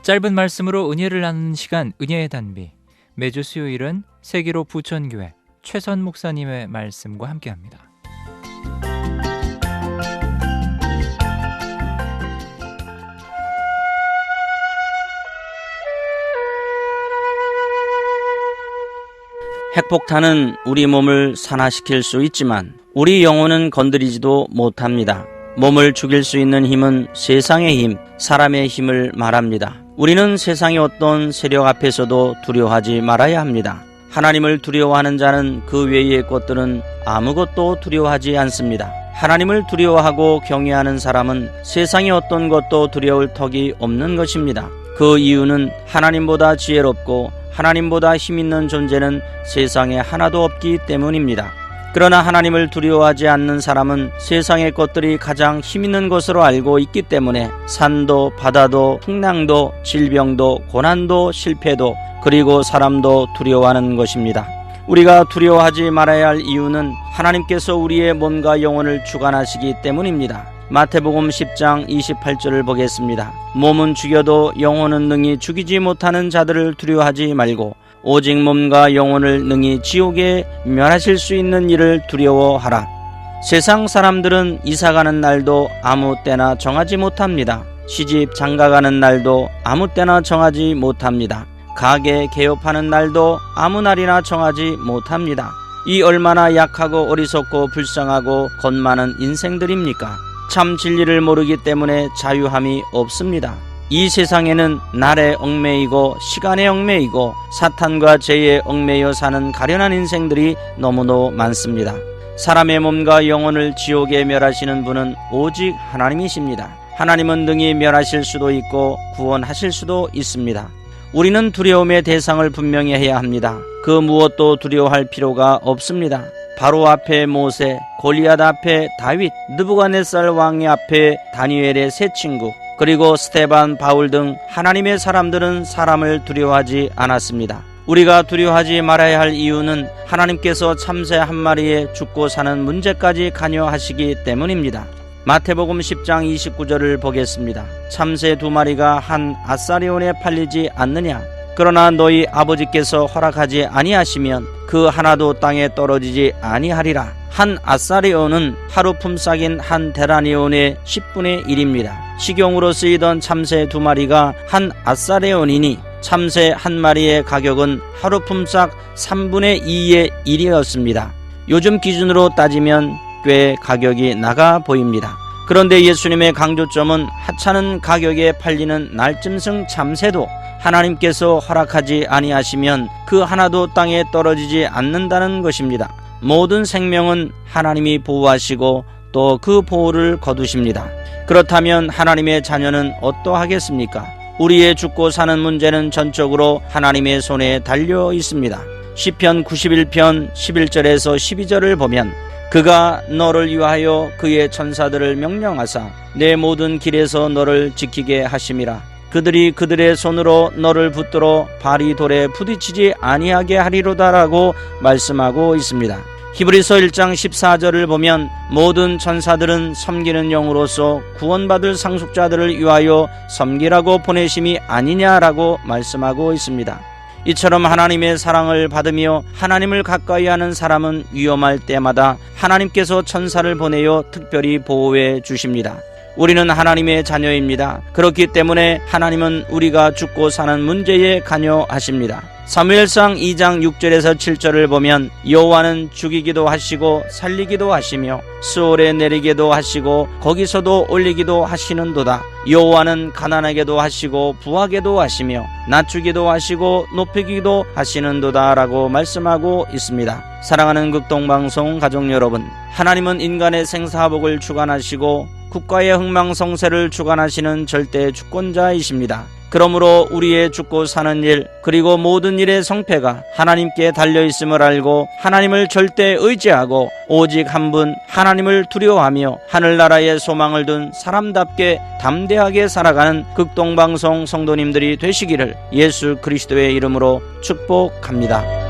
짧은 말씀으로 은혜를 나누는 시간, 은혜의 단비. 매주 수요일은 세기로 부천교회 최선 목사님의 말씀과 함께합니다. 핵폭탄은 우리 몸을 산화시킬 수 있지만 우리 영혼은 건드리지도 못합니다. 몸을 죽일 수 있는 힘은 세상의 힘, 사람의 힘을 말합니다. 우리는 세상의 어떤 세력 앞에서도 두려워하지 말아야 합니다. 하나님을 두려워하는 자는 그 외의 것들은 아무것도 두려워하지 않습니다. 하나님을 두려워하고 경외하는 사람은 세상의 어떤 것도 두려울 턱이 없는 것입니다. 그 이유는 하나님보다 지혜롭고 하나님보다 힘있는 존재는 세상에 하나도 없기 때문입니다. 그러나 하나님을 두려워하지 않는 사람은 세상의 것들이 가장 힘있는 것으로 알고 있기 때문에 산도 바다도 풍랑도 질병도 고난도 실패도 그리고 사람도 두려워하는 것입니다. 우리가 두려워하지 말아야 할 이유는 하나님께서 우리의 몸과 영혼을 주관하시기 때문입니다. 마태복음 10장 28절을 보겠습니다. 몸은 죽여도 영혼은 능히 죽이지 못하는 자들을 두려워하지 말고 오직 몸과 영혼을 능히 지옥에 멸하실 수 있는 일을 두려워하라. 세상 사람들은 이사가는 날도 아무 때나 정하지 못합니다. 시집 장가가는 날도 아무 때나 정하지 못합니다. 가게 개업하는 날도 아무 날이나 정하지 못합니다. 이 얼마나 약하고 어리석고 불쌍하고 것 많은 인생들입니까? 참 진리를 모르기 때문에 자유함이 없습니다. 이 세상에는 날에 얽매이고 시간에 얽매이고 사탄과 죄에 얽매여 사는 가련한 인생들이 너무도 많습니다. 사람의 몸과 영혼을 지옥에 멸하시는 분은 오직 하나님이십니다. 하나님은 능히 멸하실 수도 있고 구원하실 수도 있습니다. 우리는 두려움의 대상을 분명히 해야 합니다. 그 무엇도 두려워할 필요가 없습니다. 바로 앞에 모세, 골리앗 앞에 다윗, 느부갓네살 왕의 앞에 다니엘의 세 친구, 그리고 스데반, 바울 등 하나님의 사람들은 사람을 두려워하지 않았습니다. 우리가 두려워하지 말아야 할 이유는 하나님께서 참새 한 마리에 죽고 사는 문제까지 관여하시기 때문입니다. 마태복음 10장 29절을 보겠습니다. 참새 2마리가 한 아사리온에 팔리지 않느냐? 그러나 너희 아버지께서 허락하지 아니하시면 그 하나도 땅에 떨어지지 아니하리라. 한 아사리온은 하루 품삯인 한 데나리온의 10분의 1입니다. 식용으로 쓰이던 참새 2마리가 한 아사리온이니 참새 한 마리의 가격은 하루 품삯 3분의 2의 1이었습니다. 요즘 기준으로 따지면 꽤 가격이 나가 보입니다. 그런데 예수님의 강조점은 하찮은 가격에 팔리는 날짐승 참새도 하나님께서 허락하지 아니하시면 그 하나도 땅에 떨어지지 않는다는 것입니다. 모든 생명은 하나님이 보호하시고 또 그 보호를 거두십니다. 그렇다면 하나님의 자녀는 어떠하겠습니까? 우리의 죽고 사는 문제는 전적으로 하나님의 손에 달려 있습니다. 시편 91편 11절에서 12절을 보면 그가 너를 위하여 그의 천사들을 명령하사 내 모든 길에서 너를 지키게 하심이라. 그들이 그들의 손으로 너를 붙들어 발이 돌에 부딪히지 아니하게 하리로다라고 말씀하고 있습니다. 히브리서 1장 14절을 보면 모든 천사들은 섬기는 영으로서 구원받을 상속자들을 위하여 섬기라고 보내심이 아니냐라고 말씀하고 있습니다. 이처럼 하나님의 사랑을 받으며 하나님을 가까이 하는 사람은 위험할 때마다 하나님께서 천사를 보내어 특별히 보호해 주십니다. 우리는 하나님의 자녀입니다. 그렇기 때문에 하나님은 우리가 죽고 사는 문제에 관여하십니다. 사무엘상 2장 6절에서 7절을 보면 여호와는 죽이기도 하시고 살리기도 하시며 수월에 내리기도 하시고 거기서도 올리기도 하시는도다. 여호와는 가난하게도 하시고 부하게도 하시며 낮추기도 하시고 높이기도 하시는도다 라고 말씀하고 있습니다. 사랑하는 극동방송 가족 여러분, 하나님은 인간의 생사복을 주관하시고 국가의 흥망성쇠를 주관하시는 절대 주권자이십니다. 그러므로 우리의 죽고 사는 일 그리고 모든 일의 성패가 하나님께 달려있음을 알고 하나님을 절대 의지하고 오직 한 분 하나님을 두려워하며 하늘나라의 소망을 둔 사람답게 담대하게 살아가는 극동방송 성도님들이 되시기를 예수 그리스도의 이름으로 축복합니다.